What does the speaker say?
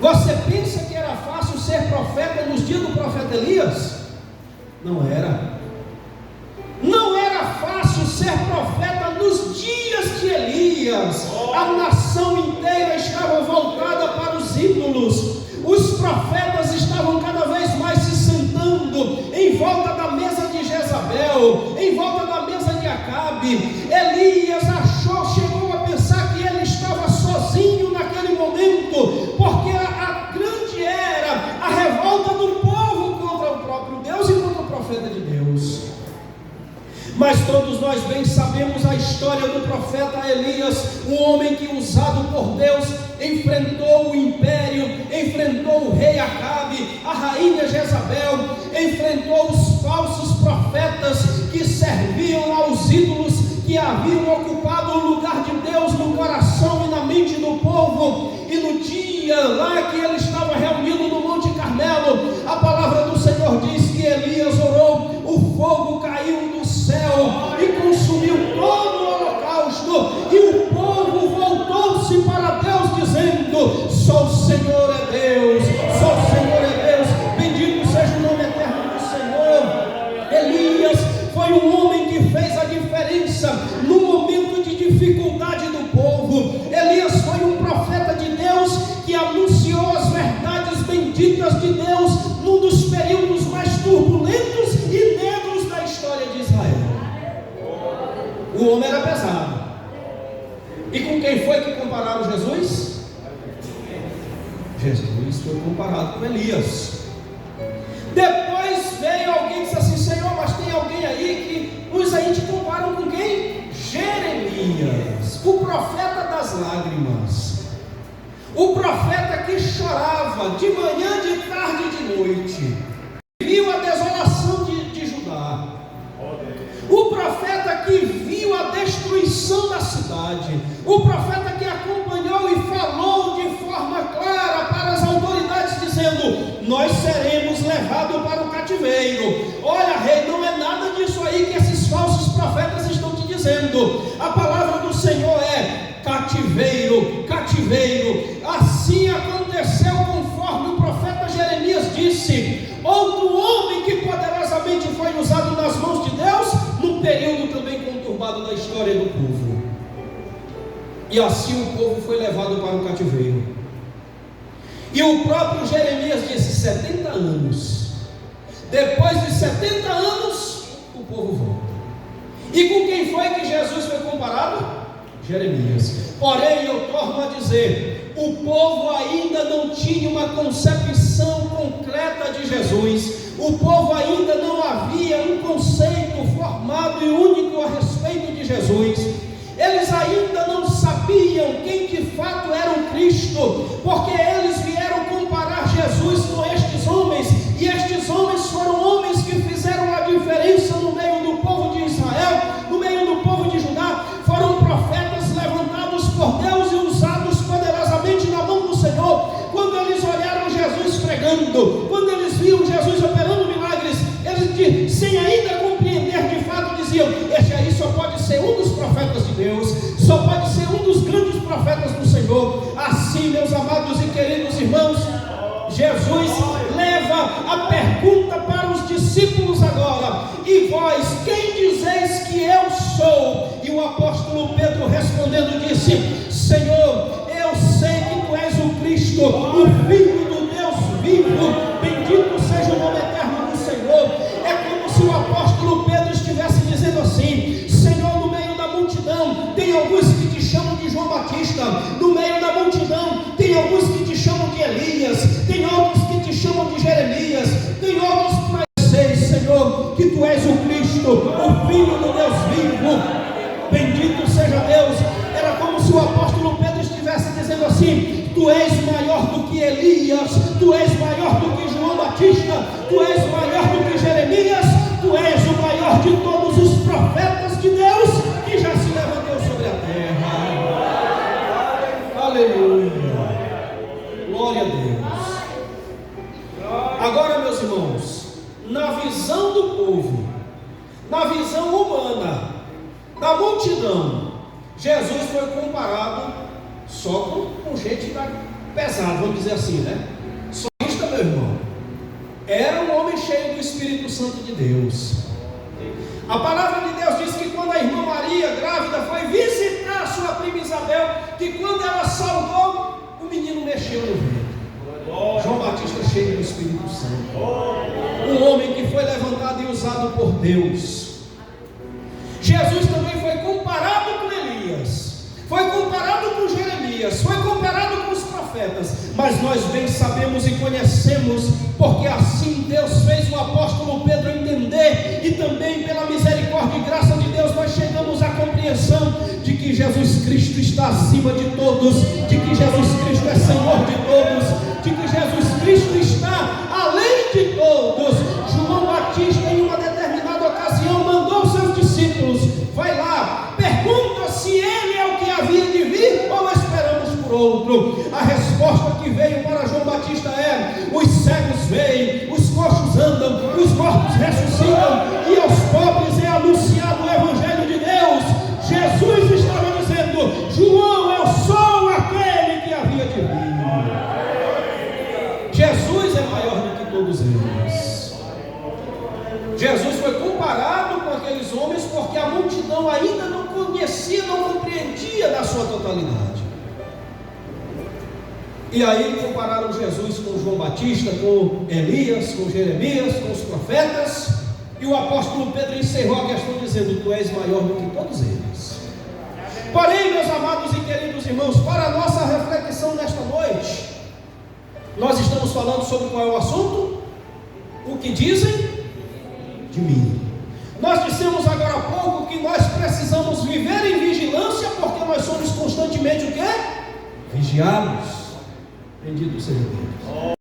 Você pensa que era fácil ser profeta nos dias do profeta Elias? Não era. Não era fácil ser profeta nos dias de Elias. A nação inteira estava voltada para os ídolos. Os profetas estavam cada vez mais se sentando em volta da mesa de Jezabel, em volta da mesa de Acabe. Elias chegou a pensar que ele estava sozinho naquele momento, porque a grande era a revolta do povo contra o próprio Deus e contra o profeta de Deus. Mas todos nós bem sabemos a história do profeta Elias, um homem que, usado por Deus, enfrentou o império, enfrentou o rei Acabe, a rainha Jezabel, enfrentou os falsos profetas que serviam aos ídolos, que haviam ocupado o lugar de Deus no coração e na mente do povo. E no dia lá que ele estava reunido no Monte Carmelo, a palavra do Senhor diz que Elias orou, o fogo caiu do céu e consumiu todo o holocausto, e o povo voltou-se para Deus dizendo: só o Senhor é Deus, só o Senhor é Deus, bendito seja o nome eterno do Senhor. Elias foi um homem que fez a diferença no momento de dificuldade do povo. Elias foi um profeta de Deus que anunciou as verdades benditas de Deus num dos períodos mais turbulentos e negros da história de Israel. O homem era pesado. E com quem foi que compararam Jesus? Jesus foi comparado com Elias. Depois veio alguém e disse assim: Senhor, mas tem alguém aí que uns aí te comparam com quem? Jeremias, o profeta das lágrimas, o profeta que chorava de manhã, de tarde e de noite, viu a desolação de Judá, o profeta que viu a destruição da cidade, o profeta que acompanhou e falou de forma clara para as autoridades, dizendo: nós seremos levados para o cativeiro. Olha, rei, não é nada disso aí que esses falsos profetas estão te dizendo. A palavra do Senhor é cativeiro, cativeiro. Assim aconteceu conforme o profeta Jeremias disse. Outro homem que poderosamente foi usado nas mãos de Deus, num período também conturbado da história do povo. E assim o povo foi levado para o cativeiro. E o próprio Jeremias disse: 70 anos. Depois de 70 anos, o povo volta. E com quem foi que Jesus foi comparado? Jeremias. Porém, eu torno a dizer, o povo ainda não tinha uma concepção concreta de Jesus. O povo ainda não havia um conceito formado e único a respeito de Jesus. Eles ainda não sabiam quem de fato era o Cristo, porque eles vieram comparar Jesus com estes homens, e estes homens foram homens que fizeram a diferença no meio do povo de Israel, no meio do povo de Judá. Foram profetas levantados por Deus e usados poderosamente na mão do Senhor. Quando eles olharam Jesus pregando, quando eles viram Jesus operando milagres, eles, sem ainda compreender de fato, diziam: este aí só pode ser um dos profetas de Deus, só pode ser um dos grandes profetas do Senhor. Assim, meus amados e queridos irmãos, Jesus leva a pergunta para os discípulos agora: e vós, quem dizeis que eu sou? E o apóstolo Pedro respondendo disse: Senhor, eu sei que tu és o Cristo, o Filho do Deus vivo, bendito seja o nome eterno do Senhor. É como se o apóstolo Pedro estivesse dizendo assim: Senhor, no meio da multidão tem alguns que te chamam de João Batista, no meio da multidão tem alguns que te chamam de Elias, tem outros que te chamam de Jeremias, tem outros que sei, Senhor, que tu és o Cristo, o Filho do Deus vivo, bendito seja Deus. Era como se o apóstolo Pedro estivesse dizendo assim: tu és maior do que Elias, tu és maior do que João Batista, tu és maior do que Jeremias, tu és o maior de todos os profetas de Deus que já se levantou sobre a terra. Aleluia, glória a Deus. Agora, meus irmãos, na visão do povo, na visão humana, da multidão, Jesus foi comparado só com gente pesada, vamos dizer assim, né? Só isto, meu irmão, era um homem cheio do Espírito Santo de Deus. A palavra de Deus diz que quando a irmã Maria, grávida, foi visitar a sua prima Isabel, que quando ela saudou, o menino mexeu no ventre. João Batista cheio do Espírito Santo, um homem que foi levantado e usado por Deus. Jesus também foi comparado com Elias, foi comparado com Jeremias, foi comparado com os profetas, mas nós bem sabemos e conhecemos, porque assim Deus fez o apóstolo Pedro entender, e também pela misericórdia e graça de Deus nós chegamos à compreensão de que Jesus Cristo está acima de todos, de que Jesus Cristo é Senhor de todos, de que Jesus Cristo está além de todos. João Batista, em uma determinada ocasião, mandou seus discípulos: vai lá, pergunta se ele é o que havia de vir ou esperamos por outro. A resposta que veio para João Batista é: os cegos veem, os coxos andam, os mortos ressuscitam, e aos pobres é anunciado o Evangelho de Deus. Jesus estava dizendo: João, eu sou aquele que havia de vir. Jesus é maior do que todos eles. Jesus foi comparado com aqueles homens porque a multidão ainda não conhecia, não compreendia da sua totalidade. E aí compararam Jesus com João Batista, com Elias, com Jeremias, com os profetas, e o apóstolo Pedro encerrou a questão dizendo: tu és maior do que todos eles. Porém, meus amados e queridos irmãos, para a nossa reflexão nesta noite, nós estamos falando sobre qual é o assunto? O que dizem de mim. Nós dissemos agora há pouco que nós precisamos viver em vigilância, porque nós somos constantemente o quê? Vigiados. Bendito seja Deus.